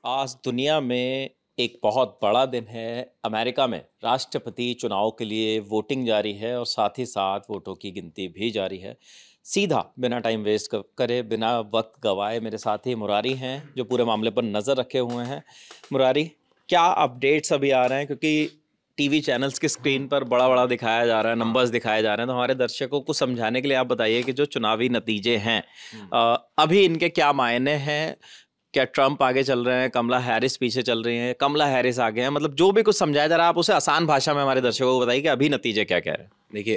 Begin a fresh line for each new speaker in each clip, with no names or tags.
आज दुनिया में एक बहुत बड़ा दिन है। अमेरिका में राष्ट्रपति चुनाव के लिए वोटिंग जारी है और साथ ही साथ वोटों की गिनती भी जारी है। सीधा बिना टाइम वेस्ट करे, बिना वक्त गवाए, मेरे साथी मुरारी हैं जो पूरे मामले पर नज़र रखे हुए हैं। मुरारी, क्या अपडेट्स अभी आ रहे हैं? क्योंकि टीवी चैनल्स की स्क्रीन पर बड़ा बड़ा दिखाया जा रहा है, नंबर्स दिखाए जा रहे हैं, तो हमारे दर्शकों को समझाने के लिए आप बताइए कि जो चुनावी नतीजे हैं अभी इनके क्या मायने हैं। क्या ट्रंप आगे चल रहे हैं, कमला हैरिस पीछे चल रही हैं, कमला हैरिस आगे हैं? मतलब जो भी कुछ समझाया जा रहा है, आप उसे आसान भाषा में हमारे दर्शकों को बताइए कि अभी नतीजे क्या कह रहे हैं।
देखिए,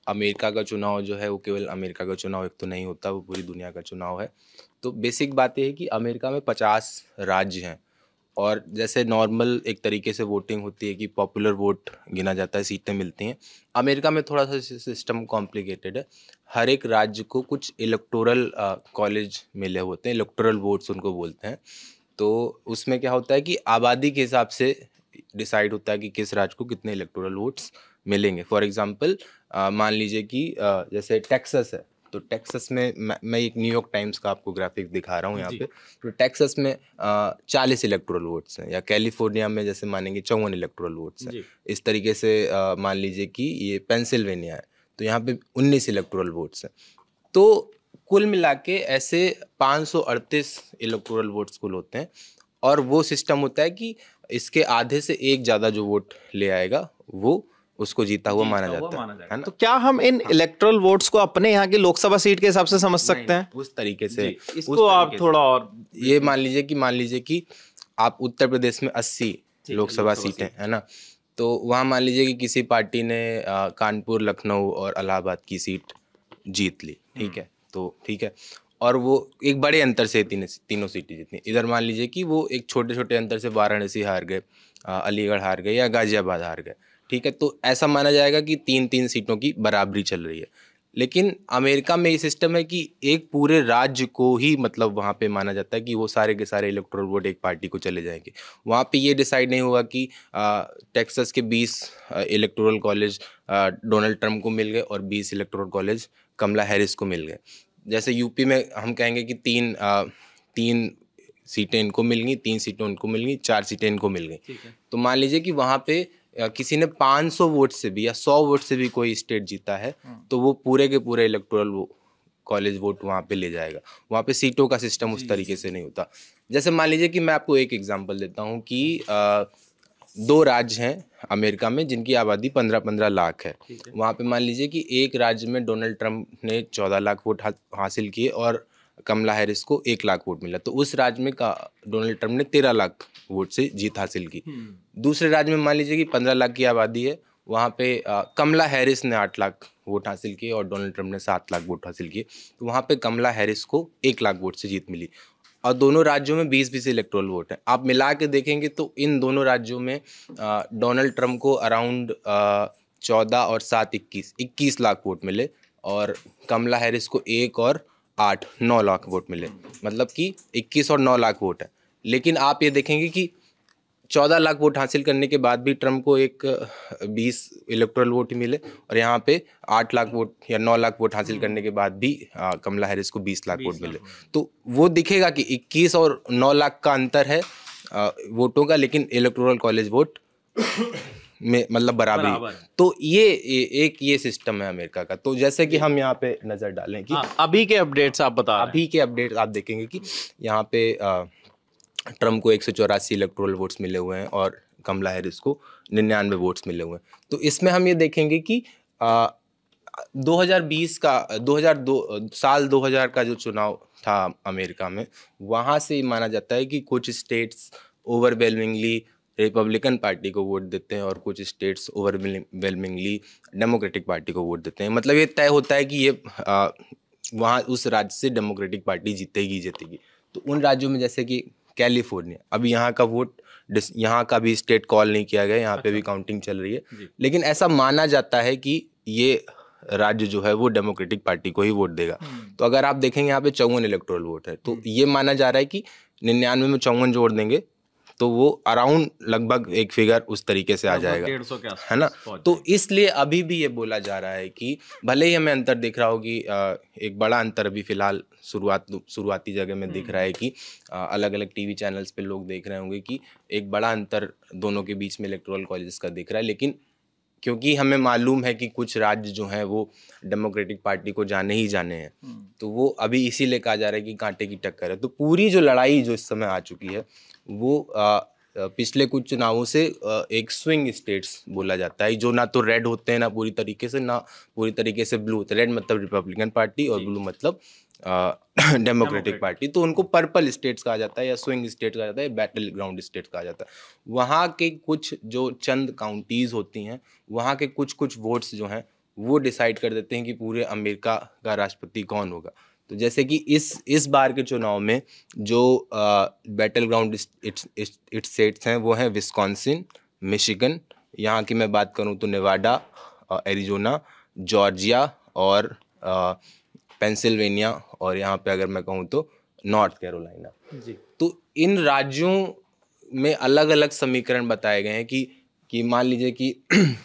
अमेरिका का चुनाव जो है वो केवल अमेरिका का चुनाव एक तो नहीं होता, वो पूरी दुनिया का चुनाव है। तो बेसिक बात ये है कि अमेरिका में 50 राज्य हैं और जैसे नॉर्मल एक तरीके से वोटिंग होती है कि पॉपुलर वोट गिना जाता है, सीटें मिलती हैं। अमेरिका में थोड़ा सा सिस्टम कॉम्प्लिकेटेड है। हर एक राज्य को कुछ इलेक्टोरल कॉलेज मिले होते हैं, इलेक्टोरल वोट्स उनको बोलते हैं। तो उसमें क्या होता है कि आबादी के हिसाब से डिसाइड होता है कि किस राज्य को कितने इलेक्टोरल वोट्स मिलेंगे। फॉर एग्जांपल, मान लीजिए कि जैसे टेक्सास है, तो टेक्सास में मैं एक न्यूयॉर्क टाइम्स का आपको ग्राफिक दिखा रहा हूँ यहाँ पे। तो टेक्सास में 40 इलेक्टोरल वोट्स हैं, या कैलिफोर्निया में जैसे मानेंगे 54 इलेक्टोरल वोट्स हैं। इस तरीके से मान लीजिए कि ये पेंसिल्वेनिया है, तो यहाँ पे 19 इलेक्टोरल वोट्स हैं। तो कुल मिला के ऐसे 538 इलेक्टोरल वोट्स कुल होते हैं। और वो सिस्टम होता है कि इसके आधे से एक ज़्यादा जो वोट ले आएगा वो उसको जीता हुआ माना जाता है ना।
तो क्या हम इन इलेक्टोरल वोट्स को अपने यहाँ की लोकसभा सीट के हिसाब से समझ सकते हैं?
उस तरीके से
इसको आप थोड़ा और
ये मान लीजिए कि आप उत्तर प्रदेश में 80 लोकसभा सीटें है ना। तो वहाँ मान लीजिए कि किसी पार्टी ने कानपुर, लखनऊ और इलाहाबाद की सीट जीत ली, ठीक है। तो ठीक है, और वो एक बड़े अंतर से तीनों सीटें जीती। इधर मान लीजिए कि वो एक छोटे छोटे अंतर से वाराणसी हार गए, अलीगढ़ हार गए या गाजियाबाद हार गए, ठीक है। तो ऐसा माना जाएगा कि 3-3 सीटों की बराबरी चल रही है। लेकिन अमेरिका में ये सिस्टम है कि एक पूरे राज्य को ही मतलब वहाँ पे माना जाता है कि वो सारे के सारे इलेक्टोरल वोट एक पार्टी को चले जाएंगे। वहाँ पे ये डिसाइड नहीं हुआ कि टेक्सास के 20 इलेक्टोरल कॉलेज डोनाल्ड ट्रंप को मिल गए और 20 इलेक्टोरल कॉलेज कमला हैरिस को मिल गए। जैसे यूपी में हम कहेंगे कि तीन सीटें इनको मिल गई, 3 सीटें उनको मिल गई, 4 सीटें इनको मिल गई। तो मान लीजिए कि वहाँ पे किसी ने 500 वोट से भी या 100 वोट से भी कोई स्टेट जीता है, तो वो पूरे के पूरे इलेक्टोरल कॉलेज वोट वहाँ पे ले जाएगा। वहाँ पे सीटों का सिस्टम उस तरीके से नहीं होता। जैसे मान लीजिए कि मैं आपको एक एग्जांपल देता हूँ कि 2 राज्य हैं अमेरिका में जिनकी आबादी 15-15 लाख है। वहाँ पे मान लीजिए कि एक राज्य में डोनाल्ड ट्रंप ने 14 लाख वोट हासिल किए और कमला हैरिस को 1 लाख वोट मिला। तो उस राज्य में डोनाल्ड ट्रंप ने 13 लाख वोट से जीत हासिल की। दूसरे राज्य में मान लीजिए कि 15 लाख की आबादी है, वहाँ पे कमला हैरिस ने 8 लाख वोट हासिल किए और डोनाल्ड ट्रंप ने 7 लाख वोट हासिल किए। तो वहाँ पे कमला हैरिस को 1 लाख वोट से जीत मिली। और दोनों राज्यों में 20-20 इलेक्टोरल वोट है। आप मिला के देखेंगे तो इन दोनों राज्यों में डोनाल्ड ट्रंप को अराउंड 14 और 7 21 लाख वोट मिले, और कमला हैरिस को 1 और 8 9 लाख वोट मिले। मतलब कि 21 और 9 लाख वोट है। लेकिन आप ये देखेंगे कि 14 लाख वोट हासिल करने के बाद भी ट्रंप को एक 20 इलेक्टोरल वोट ही मिले, और यहाँ पे 8 लाख वोट या 9 लाख वोट हासिल करने के बाद भी कमला हैरिस को 20 लाख वोट मिले। तो वो दिखेगा कि 21 और 9 लाख का अंतर है वोटों का, लेकिन इलेक्टोरल कॉलेज वोट में मतलब बराबरी। तो ये सिस्टम है अमेरिका का। तो जैसे कि हम यहाँ पे नजर डालें कि
अभी के अपडेट्स आप बता रहे हैं।
अभी के अपडेट्स आप देखेंगे कि यहाँ पे ट्रंप को 184 इलेक्टोरल वोट्स मिले हुए हैं और कमला हैरिस को 99 वोट्स मिले हुए हैं। तो इसमें हम ये देखेंगे कि 2020 का 2000 का जो चुनाव था अमेरिका में, वहाँ से माना जाता है कि कुछ स्टेट्स ओवरवेलमिंगली रिपब्लिकन पार्टी को वोट देते हैं और कुछ स्टेट्स ओवरवेलमिंगली डेमोक्रेटिक पार्टी को वोट देते हैं। मतलब ये तय होता है कि ये वहाँ उस राज्य से डेमोक्रेटिक पार्टी जीतेगी। तो उन राज्यों में जैसे कि कैलिफोर्निया, अभी यहाँ का वोट यहाँ का भी स्टेट कॉल नहीं किया गया, यहाँ पे भी काउंटिंग चल रही है। लेकिन ऐसा माना जाता है कि ये राज्य जो है वो डेमोक्रेटिक पार्टी को ही वोट देगा। तो अगर आप देखेंगे यहाँ पे 54 इलेक्टोरल वोट है, तो ये माना जा रहा है कि 99 में 54 जोड़ देंगे तो वो अराउंड लगभग एक फिगर उस तरीके से आ जाएगा,
150 के आसपास
है ना।
पहुंच
तो
जाएगी।
इसलिए अभी भी ये बोला जा रहा है कि भले ही हमें अंतर दिख रहा हो कि एक बड़ा अंतर अभी फिलहाल शुरुआती जगह में दिख रहा है कि अलग अलग टीवी चैनल्स पे लोग देख रहे होंगे कि एक बड़ा अंतर दोनों के बीच में इलेक्टोरल कॉलेजेस का दिख रहा है, लेकिन क्योंकि हमें मालूम है कि कुछ राज्य जो हैं वो डेमोक्रेटिक पार्टी को जाने ही जाने हैं, तो वो अभी इसीलिए कहा जा रहा है कि कांटे की टक्कर है। तो पूरी जो लड़ाई जो इस समय आ चुकी है वो पिछले कुछ चुनावों से एक स्विंग स्टेट्स बोला जाता है, जो ना तो रेड होते हैं ना पूरी तरीके से, ना पूरी तरीके से ब्लू होते। रेड मतलब रिपब्लिकन पार्टी और ब्लू मतलब डेमोक्रेटिक पार्टी। तो उनको पर्पल स्टेट्स कहा जाता है या स्विंग स्टेट्स कहा जाता है, बैटल ग्राउंड स्टेट्स कहा जाता है। वहाँ के कुछ जो चंद काउंटीज होती हैं, वहाँ के कुछ कुछ वोट्स जो हैं वो डिसाइड कर देते हैं कि पूरे अमेरिका का राष्ट्रपति कौन होगा। तो जैसे कि इस बार के चुनाव में जो बैटल ग्राउंड स्टेट्स हैं वो हैं विस्कॉन्सिन, मिशिगन, यहाँ की मैं बात करूँ तो नेवाडा, एरिजोना, जॉर्जिया और पेंसिल्वेनिया, और यहाँ पे अगर मैं कहूँ तो नॉर्थ कैरोलिना जी। तो इन राज्यों में अलग अलग समीकरण बताए गए हैं कि मान लीजिए कि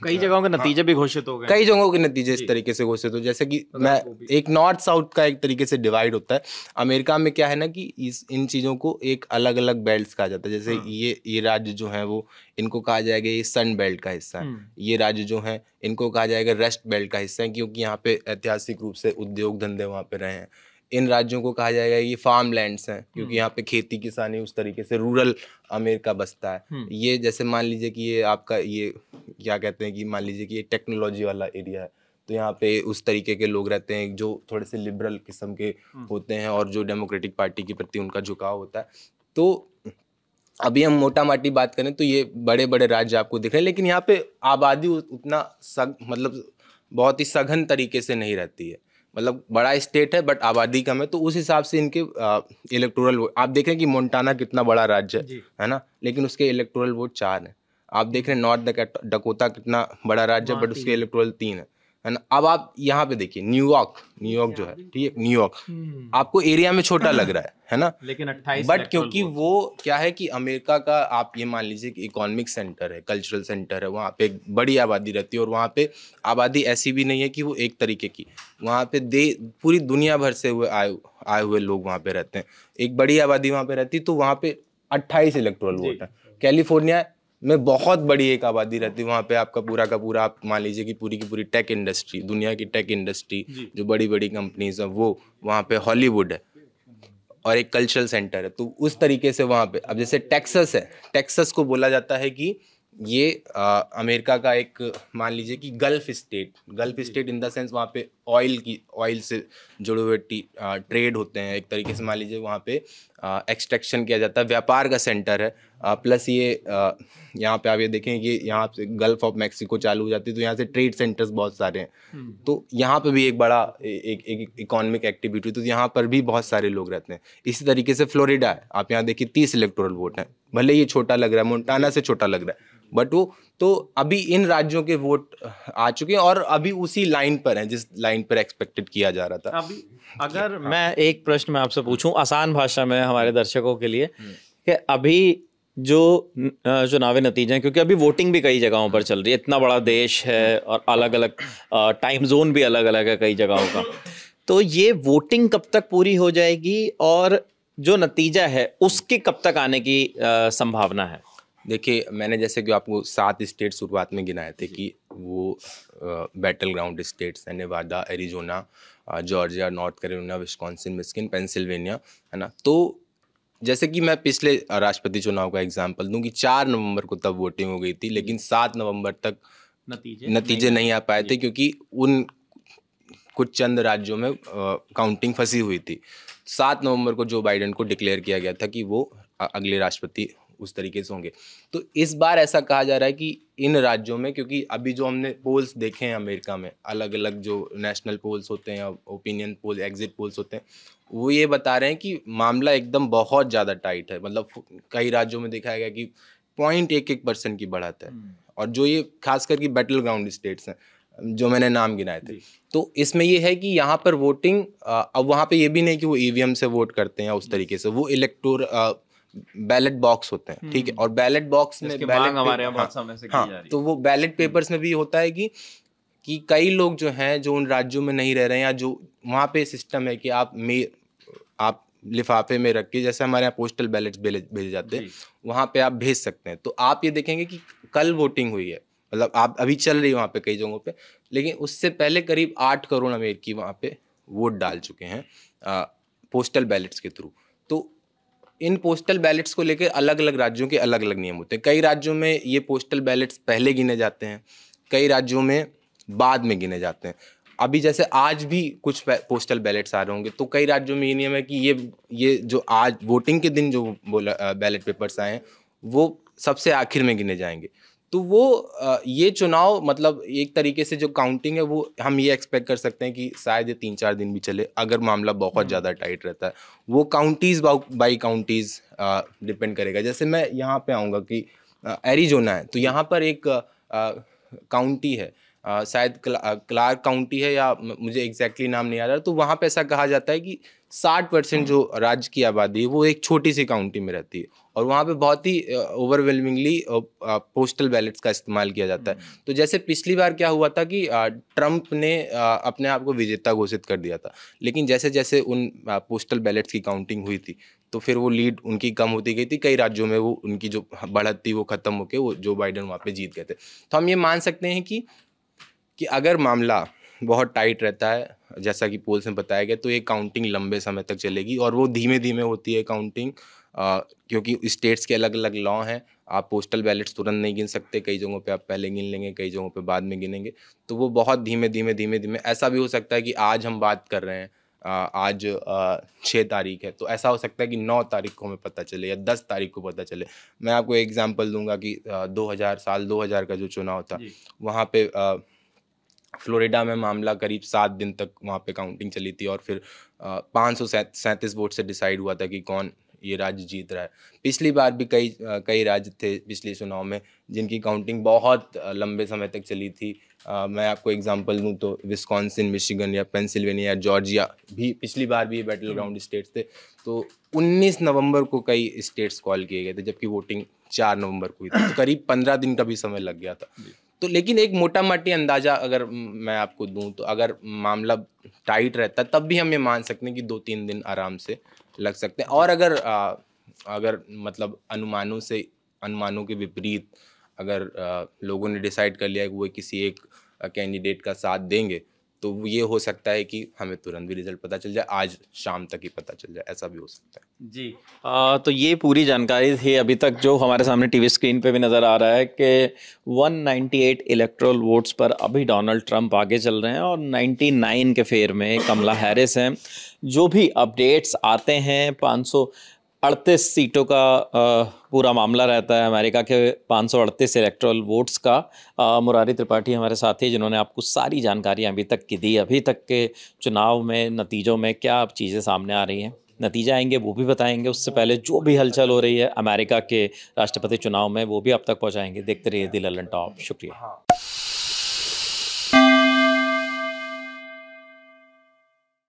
कई जगहों के नतीजे भी घोषित हो गए,
कई जगहों के नतीजे इस तरीके से घोषित हो, जैसे कि मैं एक नॉर्थ साउथ का एक तरीके से डिवाइड होता है। अमेरिका में क्या है ना कि इन चीज़ों को एक अलग अलग बेल्ट्स कहा जाता है। जैसे ये राज्य जो है वो इनको कहा जाएगा ये सन बेल्ट का हिस्सा है, ये राज्य जो है इनको कहा जाएगा रेस्ट बेल्ट का हिस्सा है, क्योंकि यहाँ पे ऐतिहासिक रूप से उद्योग धंधे वहाँ पे रहे हैं। इन राज्यों को कहा जाएगा ये फार्म लैंड्स हैं, क्योंकि यहाँ पे खेती किसानी उस तरीके से रूरल अमेरिका बसता है। ये जैसे मान लीजिए कि ये आपका ये क्या कहते हैं कि मान लीजिए कि ये टेक्नोलॉजी वाला एरिया है, तो यहाँ पे उस तरीके के लोग रहते हैं जो थोड़े से लिबरल किस्म के होते हैं और जो डेमोक्रेटिक पार्टी के प्रति उनका झुकाव होता है। तो अभी हम मोटा माटी बात करें तो ये बड़े बड़े राज्य आपको दिख रहे हैं, लेकिन यहाँ पे आबादी उतना मतलब बहुत ही सघन तरीके से नहीं रहती है। मतलब बड़ा स्टेट है बट आबादी कम है, तो उस हिसाब से इनके इलेक्टोरल वोट आप देख रहे हैं कि मोन्टाना कितना बड़ा राज्य है ना, लेकिन उसके इलेक्टोरल वोट 4 हैं। आप देख रहे हैं नॉर्थ डकोटा कितना बड़ा राज्य है बट उसके इलेक्टोरल 3 है ना। अब आप यहाँ पे देखिए न्यूयॉर्क जो है, ठीक है, न्यूयॉर्क आपको एरिया में छोटा लग रहा है ना,
लेकिन 28
बट क्योंकि वो क्या है कि अमेरिका का आप ये मान लीजिए कि इकोनॉमिक सेंटर है, कल्चरल सेंटर है, वहाँ पे एक बड़ी आबादी रहती है, और वहाँ पे आबादी ऐसी भी नहीं है कि वो एक तरीके की, वहाँ पे पूरी दुनिया भर से आए हुए लोग वहाँ पे रहते हैं, एक बड़ी आबादी वहाँ पे रहती है। तो वहाँ पे 28 इलेक्टोरल वोट है। कैलिफोर्निया में बहुत बड़ी एक आबादी रहती है, वहाँ पे आपका पूरा का पूरा आप मान लीजिए कि पूरी की पूरी टेक इंडस्ट्री, दुनिया की टेक इंडस्ट्री जो बड़ी बड़ी कंपनीज हैं वो वहाँ पे, हॉलीवुड है और एक कल्चरल सेंटर है। तो उस तरीके से वहाँ पे अब जैसे टेक्सास है, टेक्सास को बोला जाता है कि ये अमेरिका का एक मान लीजिए कि gulf state in the sense वहाँ पे ऑयल से जुड़े हुए ट्रेड होते हैं, एक तरीके से मान लीजिए वहाँ पे एक्सट्रैक्शन किया जाता है, व्यापार का सेंटर है। प्लस ये यहाँ पे आप ये देखें कि यहाँ से गल्फ ऑफ मैक्सिको चालू हो जाती है, तो यहाँ से ट्रेड सेंटर्स बहुत सारे हैं, तो यहाँ पे भी एक बड़ा एक इकोनॉमिक एक्टिविटी, तो यहाँ पर भी बहुत सारे लोग रहते हैं। इसी तरीके से फ्लोरिडा है, आप यहाँ देखिए 30 इलेक्टोरल वोट हैं, भले ये छोटा लग रहा है, मोन्टाना से छोटा लग रहा है, बट वो तो अभी इन राज्यों के वोट आ चुके हैं और अभी उसी लाइन पर हैं जिस लाइन पर एक्सपेक्टेड किया जा रहा था।
अभी अगर मैं एक प्रश्न मैं आपसे पूछूं आसान भाषा में हमारे दर्शकों के लिए, कि अभी जो चुनावी नतीजे हैं, क्योंकि अभी वोटिंग भी कई जगहों पर चल रही है, इतना बड़ा देश है और अलग अलग टाइम जोन भी अलग अलग है कई जगहों का, तो ये वोटिंग कब तक पूरी हो जाएगी और जो नतीजा है उसके कब तक आने की संभावना है?
देखिए, मैंने जैसे कि आपको 7 स्टेट शुरुआत में गिनाए थे कि वो बैटल ग्राउंड स्टेट्स हैं, Nevada, Arizona, Georgia, north Carolina, Wisconsin, Michigan, Pennsylvania, है ना। तो जैसे कि मैं पिछले राष्ट्रपति चुनाव का एग्जांपल दूं कि 4 नवंबर को तब वोटिंग हो गई थी, लेकिन 7 नवंबर तक नतीजे नहीं आ पाए थे, क्योंकि उन कुछ चंद राज्यों में काउंटिंग फंसी हुई थी। 7 नवंबर को जो बाइडेन को डिक्लेयर किया गया था कि वो अगले राष्ट्रपति उस तरीके से होंगे। तो इस बार ऐसा कहा जा रहा है कि इन राज्यों में, क्योंकि अभी जो हमने पोल्स देखे हैं अमेरिका में, अलग अलग जो नेशनल पोल्स होते हैं, ओपिनियन पोल, एग्जिट पोल्स होते हैं, वो ये बता रहे हैं कि मामला एकदम बहुत ज़्यादा टाइट है। मतलब कई राज्यों में देखा गया कि 0.11% की बढ़त है, और जो ये खास करके बैटल ग्राउंड स्टेट्स हैं जो मैंने नाम गिनाए थे, तो इसमें ये है कि यहाँ पर वोटिंग अब वहाँ पे ये भी नहीं कि वो ईवीएम से वोट करते हैं उस तरीके से, वो बैलेट बॉक्स होते हैं, ठीक है, और बैलेट बॉक्स में बैलेट
हमारे यहाँ बहुत समय से की जा रही है।
तो वो बैलेट पेपर्स में भी होता है कि कई लोग जो हैं जो उन राज्यों में नहीं रह रहे हैं, या जो वहाँ पे सिस्टम है कि आप लिफाफे में रख के, जैसे हमारे यहाँ पोस्टल बैलेट्स भेजे जाते हैं, वहाँ पे आप भेज सकते हैं। तो आप ये देखेंगे कि कल वोटिंग हुई है, मतलब आप अभी चल रही है वहाँ पे कई जगहों पे, लेकिन उससे पहले करीब 8 करोड़ अमेरिकी वहाँ पे वोट डाल चुके हैं पोस्टल बैलेट्स के थ्रू। तो इन पोस्टल बैलेट्स को लेकर अलग अलग राज्यों के अलग अलग नियम होते हैं। कई राज्यों में ये पोस्टल बैलेट्स पहले गिने जाते हैं, कई राज्यों में बाद में गिने जाते हैं। अभी जैसे आज भी कुछ पोस्टल बैलेट्स आ रहे होंगे, तो कई राज्यों में ये नियम है कि ये जो आज वोटिंग के दिन जो बैलेट पेपर्स आए हैं वो सबसे आखिर में गिने जाएंगे। तो वो ये चुनाव, मतलब एक तरीके से जो काउंटिंग है वो हम ये एक्सपेक्ट कर सकते हैं कि शायद ये 3-4 दिन भी चले, अगर मामला बहुत ज़्यादा टाइट रहता है। वो काउंटीज़ बाई काउंटीज़ डिपेंड करेगा। जैसे मैं यहाँ पे आऊँगा कि एरिजोना है, तो यहाँ पर एक काउंटी है, शायद क्लार्क काउंटी है, या मुझे एग्जैक्टली नाम नहीं आ रहा। तो वहाँ पे ऐसा कहा जाता है कि 60% जो राज्य की आबादी है वो एक छोटी सी काउंटी में रहती है, और वहाँ पे बहुत ही ओवरवेलमिंगली पोस्टल बैलेट्स का इस्तेमाल किया जाता है। तो जैसे पिछली बार क्या हुआ था कि ट्रंप ने अपने आप को विजेता घोषित कर दिया था, लेकिन जैसे जैसे उन पोस्टल बैलेट्स की काउंटिंग हुई थी तो फिर वो लीड उनकी कम होती गई थी। कई राज्यों में वो उनकी जो बढ़त थी वो खत्म होकर वो जो बाइडेन वहाँ पे जीत गए थे। तो हम ये मान सकते हैं कि अगर मामला बहुत टाइट रहता है, जैसा कि पोल्स में बताया गया, तो ये काउंटिंग लंबे समय तक चलेगी, और वो धीमे धीमे होती है काउंटिंग, क्योंकि स्टेट्स के अलग अलग लॉ हैं। आप पोस्टल बैलेट्स तुरंत नहीं गिन सकते, कई जगहों पे आप पहले गिन लेंगे, कई जगहों पे बाद में गिनेंगे। तो वो बहुत धीमे धीमे ऐसा भी हो सकता है कि आज हम बात कर रहे हैं, आज 6 तारीख है, तो ऐसा हो सकता है कि 9 तारीख को हमें पता चले या 10 तारीख को पता चले। मैं आपको एग्जाम्पल दूंगा कि 2000 का जो चुनाव था, वहाँ पे फ्लोरिडा में मामला करीब 7 दिन तक वहाँ पे काउंटिंग चली थी, और फिर 537 वोट से डिसाइड हुआ था कि कौन ये राज्य जीत रहा है। पिछली बार भी कई राज्य थे पिछले चुनाव में जिनकी काउंटिंग बहुत लंबे समय तक चली थी। मैं आपको एग्जांपल दूं तो विस्कॉन्सिन, मिशिगन या पेंसिल्वेनिया या जॉर्जिया भी पिछली बार भी बैटल ग्राउंड स्टेट्स थे। तो 19 नवंबर को कई स्टेट्स कॉल किए गए थे, जबकि वोटिंग 4 नवंबर को हुई थी, तो करीब 15 दिन का भी समय लग गया था। तो लेकिन एक मोटा माटी अंदाजा अगर मैं आपको दूं तो अगर मामला टाइट रहता है तब भी हम ये मान सकते हैं कि 2-3 दिन आराम से लग सकते हैं। और अगर मतलब अनुमानों के विपरीत अगर लोगों ने डिसाइड कर लिया है कि वो किसी एक कैंडिडेट का साथ देंगे, तो ये हो सकता है कि हमें तुरंत भी रिजल्ट पता चल जाए, आज शाम तक ही पता चल जाए, ऐसा भी हो सकता है।
जी। तो ये पूरी जानकारी थी अभी तक जो हमारे सामने टीवी स्क्रीन पे भी नज़र आ रहा है कि 198 इलेक्टोरल वोट्स पर अभी डोनाल्ड ट्रंप आगे चल रहे हैं और 99 के फेर में कमला हैरिस हैं। जो भी अपडेट्स आते हैं 538 सीटों का पूरा मामला रहता है अमेरिका के 538 इलेक्टोरल वोट्स का। मुरारी त्रिपाठी हमारे साथी जिन्होंने आपको सारी जानकारी अभी तक की दी। अभी तक के चुनाव में नतीजों में क्या चीज़ें सामने आ रही हैं, नतीजा आएंगे वो भी बताएंगे। उससे पहले जो भी हलचल हो रही है अमेरिका के राष्ट्रपति चुनाव में वो भी अब तक पहुंचाएंगे। देखते रहिए दी लल्लन टॉप। शुक्रिया।